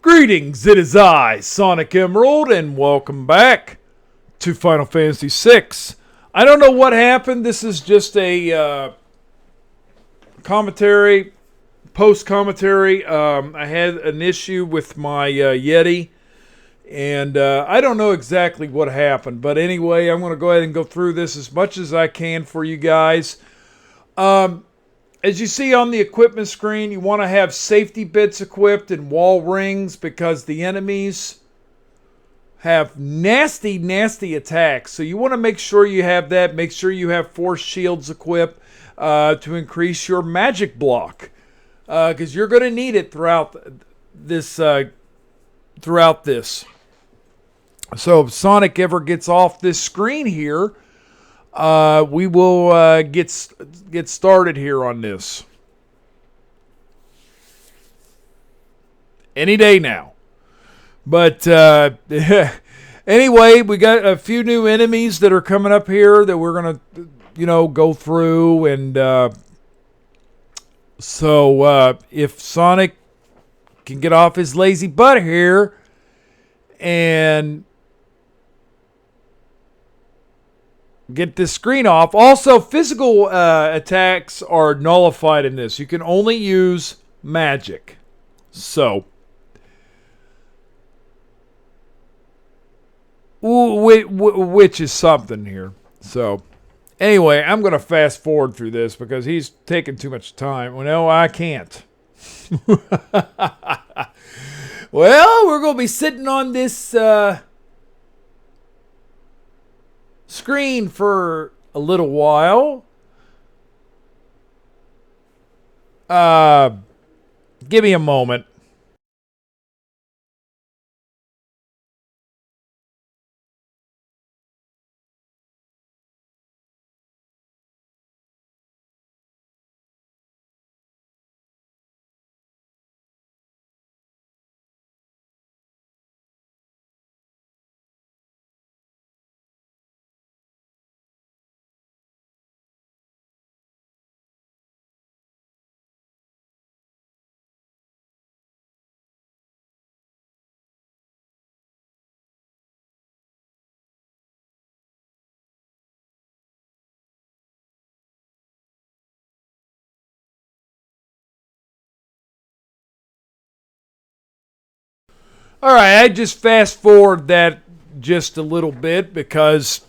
Greetings, it is I, Sonicemerald, and welcome back to Final Fantasy VI. I don't know what happened. This is just a commentary, post-commentary. I had an issue with my yeti, and I don't know exactly what happened. But anyway, I'm going to go ahead and go through this as much as I can for you guys. As you see on the equipment screen, you want to have safety bits equipped and wall rings because the enemies have nasty, nasty attacks. So you want to make sure you have that. Make sure you have force shields equipped to increase your magic block because you're going to need it throughout this. So if Sonic ever gets off this screen here, we will get started here on this. Any day now. But anyway, we got a few new enemies that are coming up here that we're going to, go through. And so if Sonic can get off his lazy butt here and get this screen off. Also, physical attacks are nullified in this. You can only use magic. So, which is something here. So, anyway, I'm going to fast forward through this because he's taking too much time. Well, no, I can't. Well, we're going to be sitting on this screen for a little while. Give me a moment. All right, I just fast forward that just a little bit because,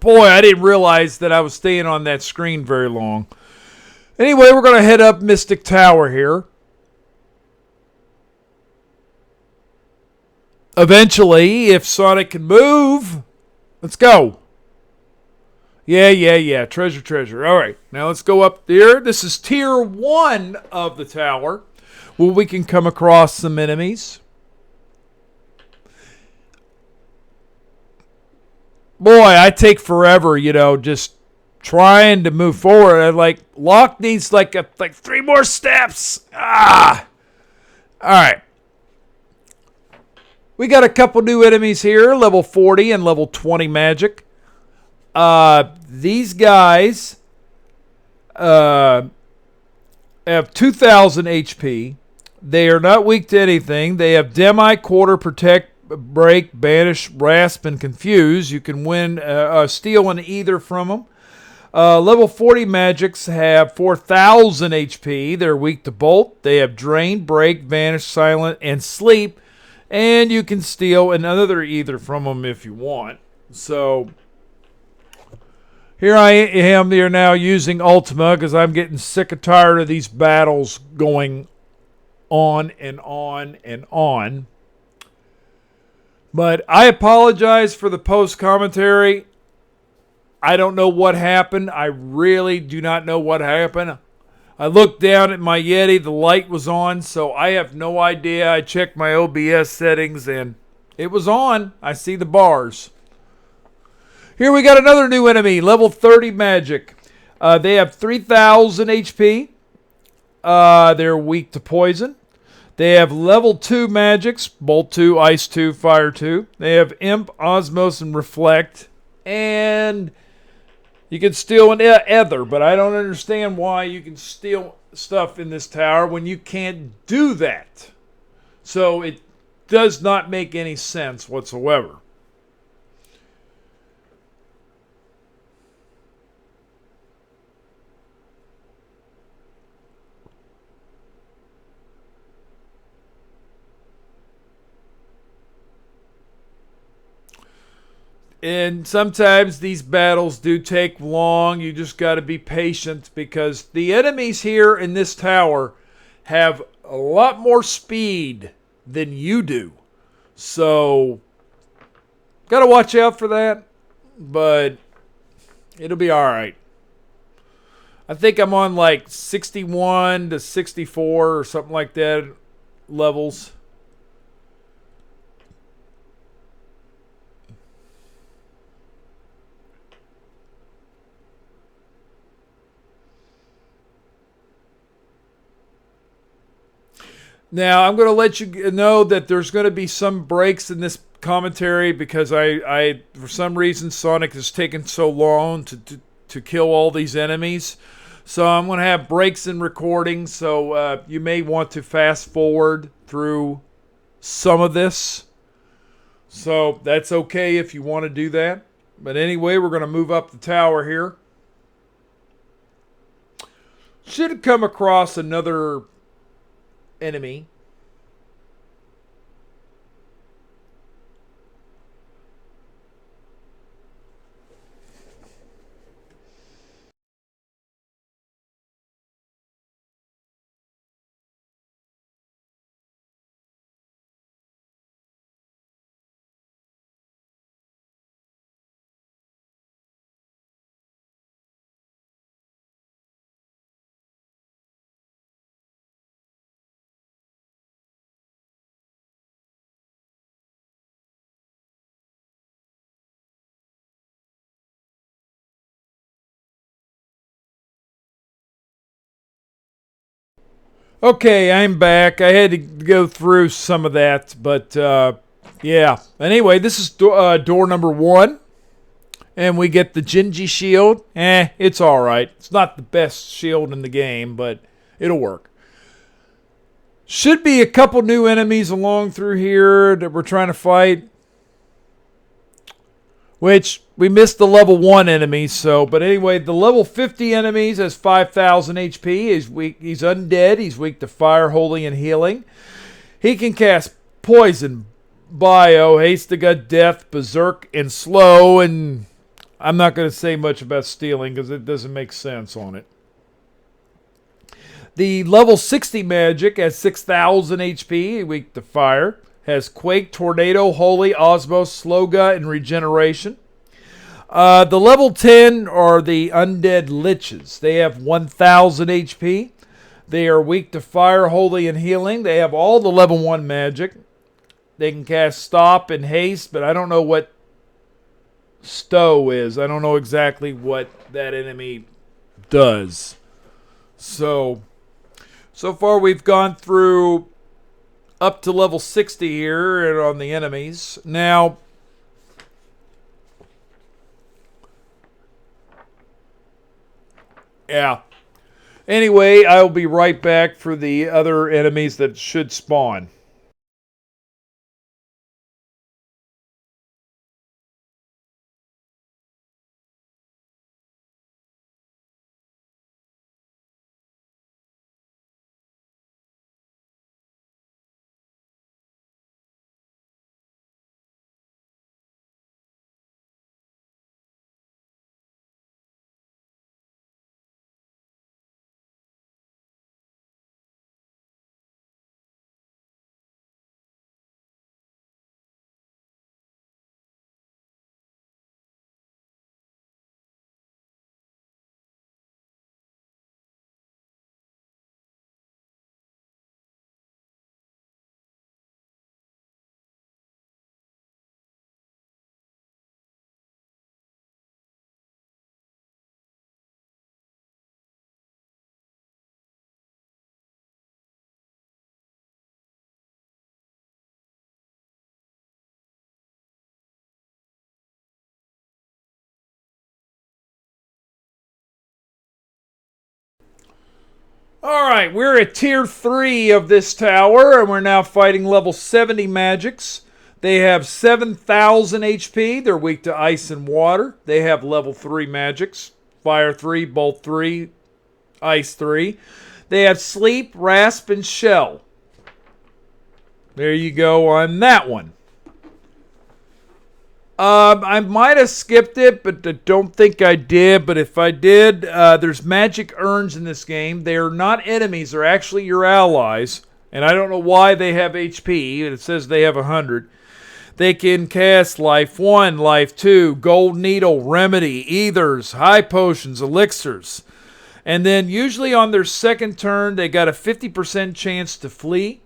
boy, I didn't realize that I was staying on that screen very long. Anyway, we're going to head up Mystic Tower here. Eventually, if Sonic can move, let's go. Yeah. Treasure. All right, now let's go up there. This is Tier 1 of the tower, where we can come across some enemies. Boy, I take forever, just trying to move forward. Locke needs like 3 more steps. All right. We got a couple new enemies here, level 40 and level 20 magic. These guys have 2,000 HP. They are not weak to anything. They have Demi, Quarter, Protect, Break, Banish, Rasp, and Confuse. You can win steal an either from them. Level 40 magics have 4,000 HP. They're weak to Bolt. They have Drain, Break, Vanish, Silent, and Sleep. And you can steal another either from them if you want. So, here I am here now using Ultima because I'm getting sick and tired of these battles going on and on and on. But I apologize for the post-commentary. I don't know what happened. I really do not know what happened. I looked down at my Yeti. The light was on, so I have no idea. I checked my OBS settings, and it was on. I see the bars. Here we got another new enemy, level 30 magic. They have 3,000 HP. They're weak to poison. They have level 2 magics, Bolt 2, Ice 2, Fire 2. They have Imp, Osmos, and Reflect. And you can steal an Ether, but I don't understand why you can steal stuff in this tower when you can't do that. So it does not make any sense whatsoever. And sometimes these battles do take long. You just got to be patient because the enemies here in this tower have a lot more speed than you do. So, got to watch out for that, but it'll be all right. I think I'm on like 61 to 64 or something like that levels. Now, I'm going to let you know that there's going to be some breaks in this commentary because I for some reason, Sonic has taken so long to kill all these enemies. So I'm going to have breaks in recording. So you may want to fast forward through some of this. So that's okay if you want to do that. But anyway, we're going to move up the tower here. Should have come across another enemy. Okay, I'm back. I had to go through some of that, but yeah. Anyway, this is door number 1, and we get the Genji shield. It's all right. It's not the best shield in the game, but it'll work. Should be a couple new enemies along through here that we're trying to fight. Which we missed the level 1 enemies, so but anyway, the level 50 enemies has 5,000 HP. He's weak, he's undead, he's weak to fire, holy, and healing. He can cast poison, bio, haste to gut, death, berserk, and slow, and I'm not going to say much about stealing because it doesn't make sense on it. The level 60 magic has 6,000 HP, weak to fire. Has Quake, Tornado, Holy, Osmos, Sloga, and Regeneration. The level 10 are the Undead Liches. They have 1,000 HP. They are weak to Fire, Holy, and Healing. They have all the level 1 magic. They can cast Stop and Haste, but I don't know what Stow is. I don't know exactly what that enemy does. So far we've gone through up to level 60 here and on the enemies. Now, yeah. Anyway, I'll be right back for the other enemies that should spawn. Alright, we're at tier 3 of this tower, and we're now fighting level 70 magics. They have 7,000 HP. They're weak to ice and water. They have level 3 magics. Fire 3, Bolt 3, Ice 3. They have Sleep, Rasp, and Shell. There you go on that one. I might have skipped it, but I don't think I did. But if I did, there's magic urns in this game. They are not enemies. They're actually your allies. And I don't know why they have HP. It says they have 100. They can cast Life 1, Life 2, Gold Needle, Remedy, Ethers, High Potions, Elixirs. And then usually on their second turn, they got a 50% chance to flee.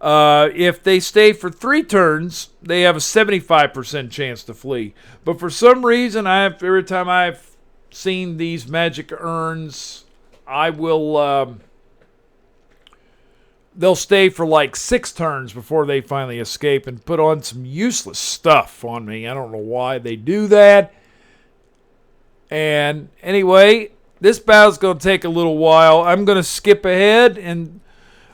If they stay for 3 turns, they have a 75% chance to flee. But for some reason, every time I've seen these magic urns, I will they'll stay for like 6 turns before they finally escape and put on some useless stuff on me. I don't know why they do that. And anyway, this battle's going to take a little while. I'm going to skip ahead and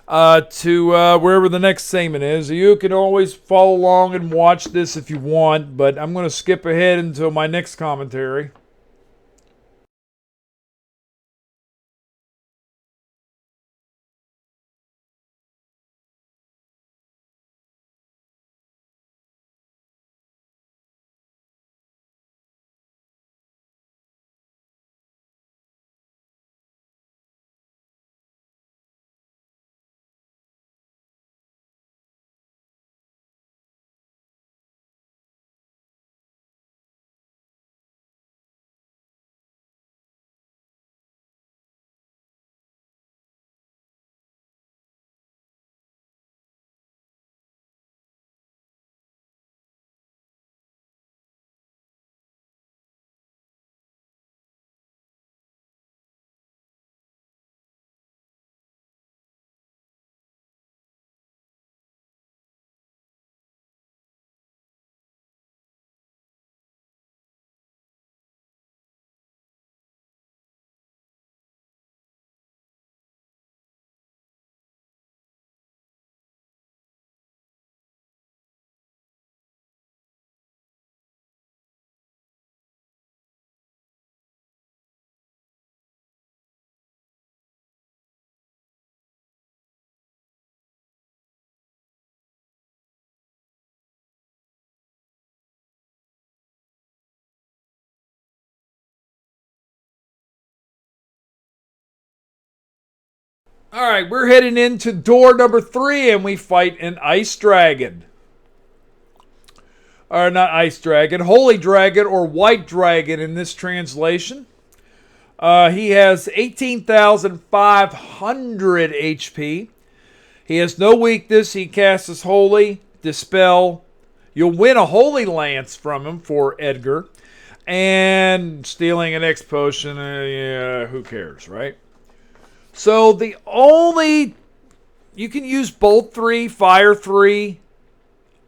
to wherever the next segment is. You can always follow along and watch this if you want, but I'm going to skip ahead until my next commentary. All right, we're heading into door number 3, and we fight an ice dragon. Or not ice dragon, holy dragon or white dragon in this translation. He has 18,500 HP. He has no weakness. He casts holy, dispel. You'll win a holy lance from him for Edgar. And stealing an X potion, yeah, who cares, right? So the only... You can use Bolt 3, Fire 3,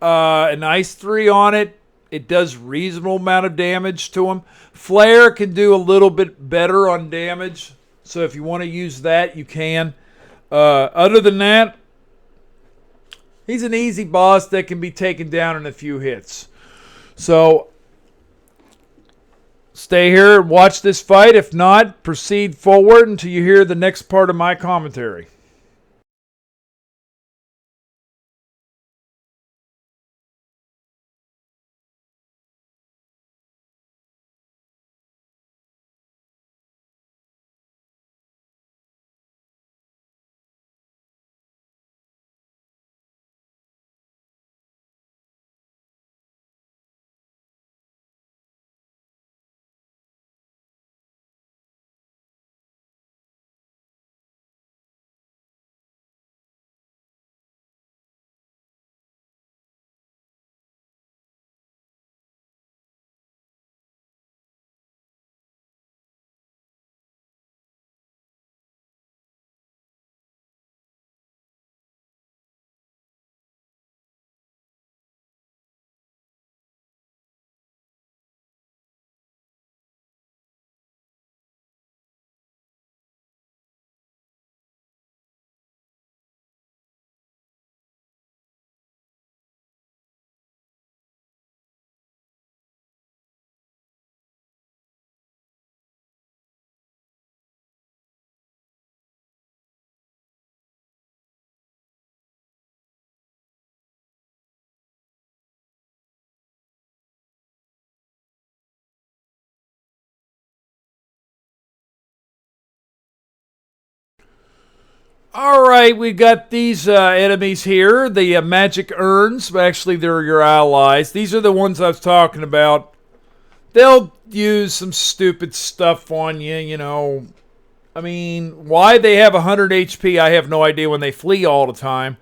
an Ice 3 on it. It does reasonable amount of damage to him. Flare can do a little bit better on damage. So if you want to use that, you can. Other than that, he's an easy boss that can be taken down in a few hits. So stay here and watch this fight. If not, proceed forward until you hear the next part of my commentary. All right, we got these enemies here, the magic urns. But actually, they're your allies. These are the ones I was talking about. They'll use some stupid stuff on you, you know. I mean, why they have 100 HP, I have no idea when they flee all the time.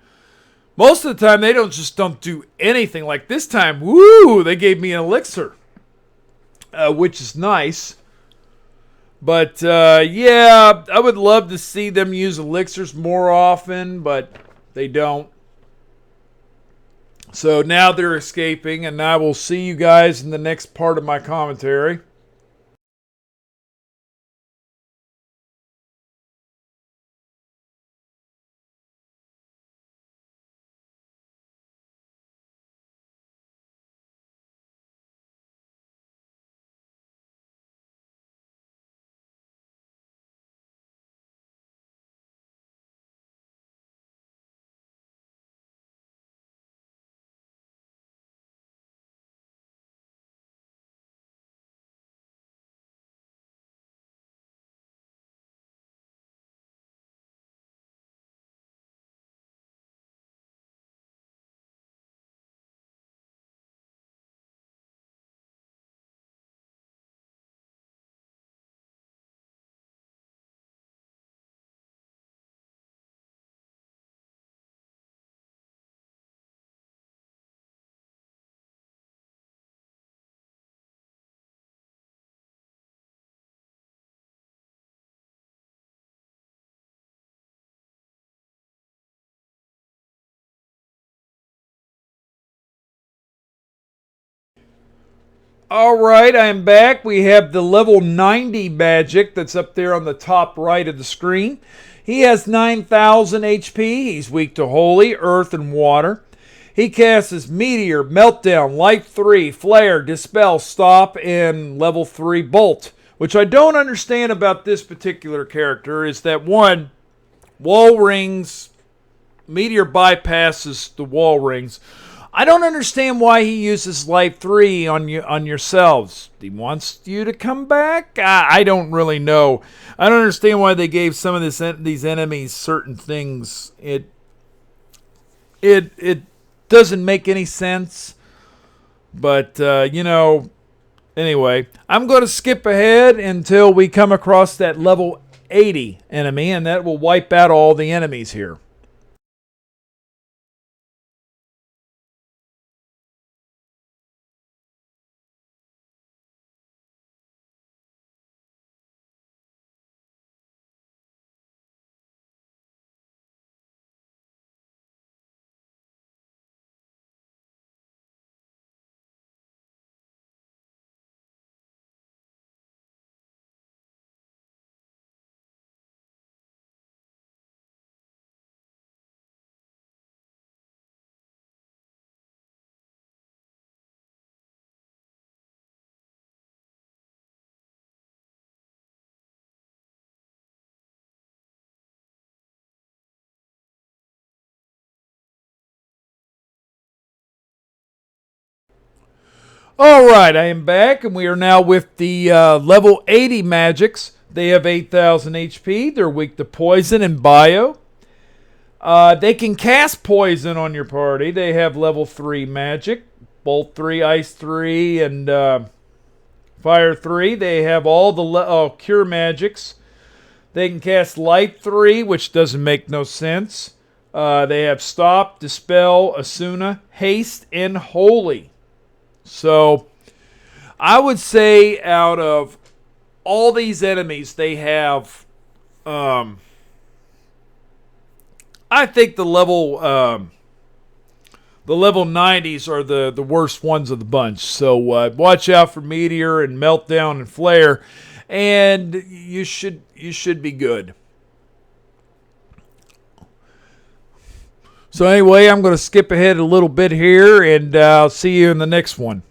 Most of the time, they don't do anything. Like this time, woo, they gave me an elixir, which is nice. But yeah, I would love to see them use elixirs more often, but they don't. So now they're escaping, and I will see you guys in the next part of my commentary. All right, I am back. We have the level 90 magic that's up there on the top right of the screen. He has 9,000 HP. He's weak to holy, earth, and water. He casts Meteor, Meltdown, Life 3, Flare, Dispel, Stop, and level 3 Bolt. Which I don't understand about this particular character is that one, wall rings, Meteor bypasses the wall rings. I don't understand why he uses Life 3 on yourselves. He wants you to come back? I don't really know. I don't understand why they gave some of these enemies certain things. It doesn't make any sense. But, you know, anyway, I'm going to skip ahead until we come across that level 80 enemy, and that will wipe out all the enemies here. All right, I am back, and we are now with the level 80 magics. They have 8,000 HP. They're weak to poison and bio. They can cast poison on your party. They have level 3 magic, Bolt 3, Ice 3, and Fire 3. They have all the cure magics. They can cast Light 3, which doesn't make no sense. They have Stop, Dispel, Asuna, Haste, and Holy. So I would say out of all these enemies, they have. I think the level 90s are the worst ones of the bunch. So watch out for Meteor and Meltdown and Flare, and you should be good. So anyway, I'm going to skip ahead a little bit here, and I'll see you in the next one.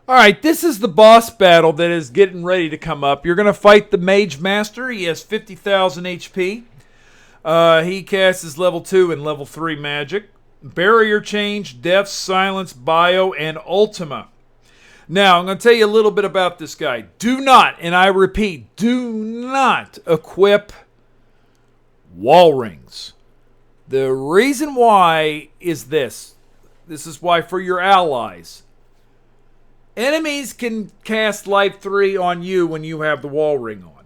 All right, this is the boss battle that is getting ready to come up. You're going to fight the Mage Master. He has 50,000 HP. He casts his level 2 and level 3 magic. Barrier Change, Death, Silence, Bio, and Ultima. Now, I'm going to tell you a little bit about this guy. Do not, and I repeat, do not equip wall rings. The reason why is this. This is why for your allies. Enemies can cast Life 3 on you when you have the wall ring on.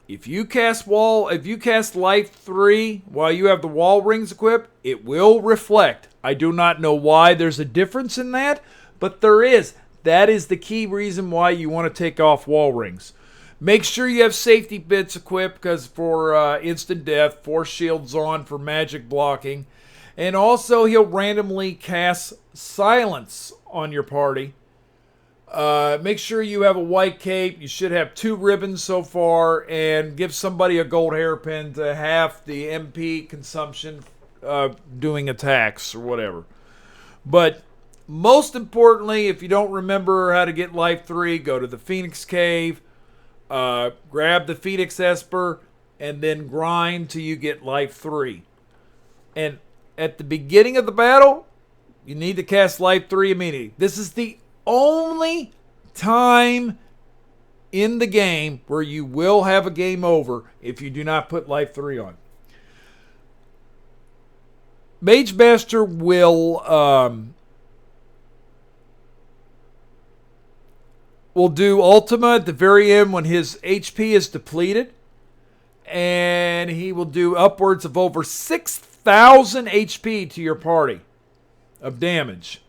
If you cast Life 3 while you have the wall rings equipped, it will reflect. I do not know why there's a difference in that, but there is. That is the key reason why you want to take off wall rings. Make sure you have safety bits equipped because for instant death, force shields on for magic blocking. And also he'll randomly cast silence on your party. Make sure you have a white cape. You should have 2 ribbons so far, and give somebody a gold hairpin to half the MP consumption doing attacks or whatever. But most importantly, if you don't remember how to get Life 3, go to the Phoenix Cave, grab the Phoenix Esper, and then grind till you get Life 3. And at the beginning of the battle, you need to cast Life 3 immediately. This is the only time in the game where you will have a game over if you do not put Life 3 on. Mage Master will do Ultima at the very end when his HP is depleted. And he will do upwards of over 6,000 HP to your party of damage.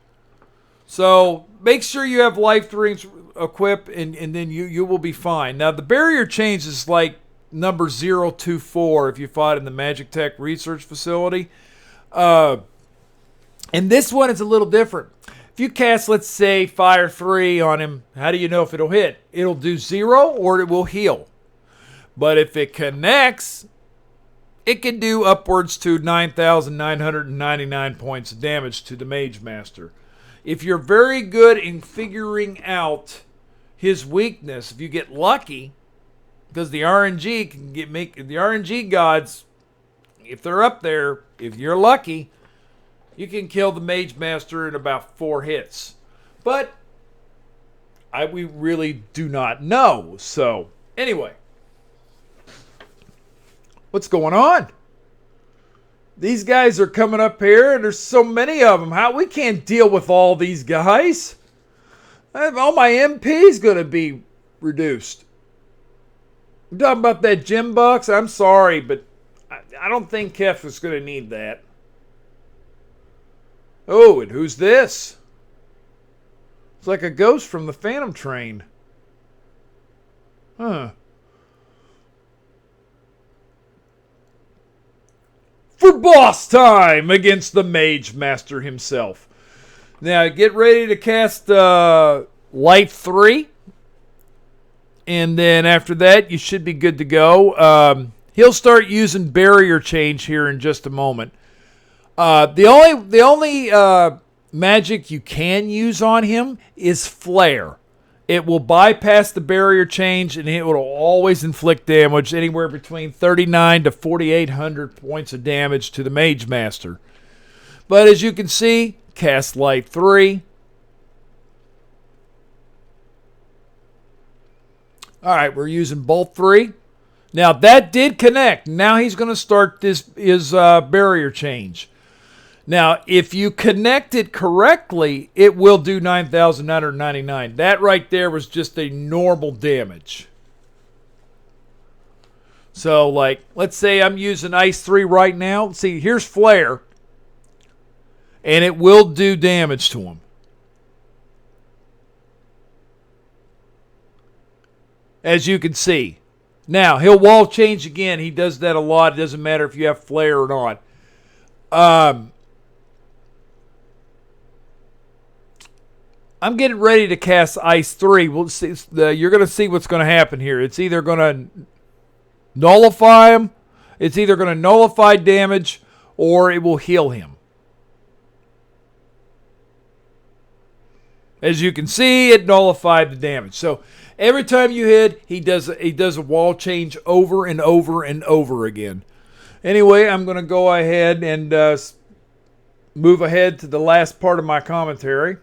So make sure you have Life 3 equipped, and then you will be fine. Now, the barrier change is like number 024 if you fought in the Magic Tech Research Facility. And this one is a little different. If you cast, let's say, Fire 3 on him, how do you know if it'll hit? It'll do 0 or it will heal. But if it connects, it can do upwards to 9,999 points of damage to the Mage Master. If you're very good in figuring out his weakness, if you get lucky, because the RNG can the RNG gods, if they're up there, if you're lucky, you can kill the Mage Master in about 4 hits. But we really do not know. So anyway, what's going on? These guys are coming up here, and there's so many of them. We can't deal with all these guys. All my MP's going to be reduced. I'm talking about that gym box. I'm sorry, but I don't think Kef is going to need that. Oh, and who's this? It's like a ghost from the Phantom Train. Huh. For boss time against the Mage Master himself. Now get ready to cast Life 3. And then after that, you should be good to go. He'll start using Barrier Change here in just a moment. The only magic you can use on him is Flare. It will bypass the Barrier Change, and it will always inflict damage, anywhere between 3,900 to 4,800 points of damage to the Mage Master. But as you can see, cast Life 3. All right, we're using both 3. Now, that did connect. Now he's going to start his Barrier Change. Now, if you connect it correctly, it will do 9,999. That right there was just a normal damage. So, like, let's say I'm using Ice 3 right now. See, here's Flare. And it will do damage to him. As you can see. Now, he'll wall change again. He does that a lot. It doesn't matter if you have Flare or not. I'm getting ready to cast Ice 3. We'll see. You're going to see what's going to happen here. It's either going to nullify him, it's either going to nullify damage, or it will heal him. As you can see, it nullified the damage. So every time you hit, he does a wall change over and over and over again. Anyway, I'm going to go ahead and move ahead to the last part of my commentary.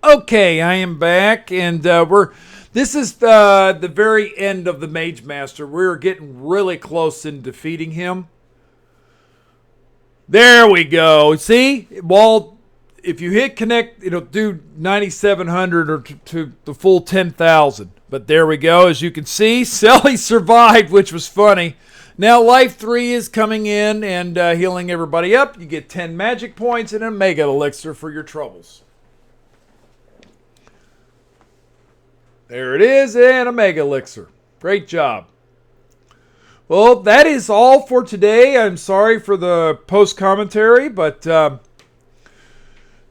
Okay, I am back, and this is the very end of the Mage Master. We're getting really close in defeating him. There we go. See, well, if you hit connect, it'll do 9,700 or to the full 10,000. But there we go. As you can see, Sally survived, which was funny. Now Life 3 is coming in and healing everybody up. You get 10 magic points and a mega elixir for your troubles. There it is, and a Mega Elixir. Great job. Well, that is all for today. I'm sorry for the post commentary, but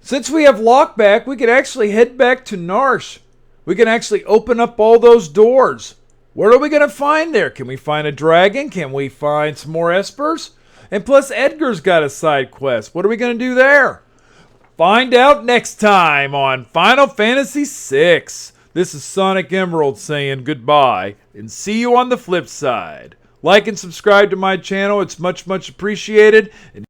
since we have lockback, we can actually head back to Narsh. We can actually open up all those doors. What are we going to find there? Can we find a dragon? Can we find some more espers? And plus, Edgar's got a side quest. What are we going to do there? Find out next time on Final Fantasy VI. This is Sonicemerald saying goodbye, and see you on the flip side. Like and subscribe to my channel. It's much, much appreciated. And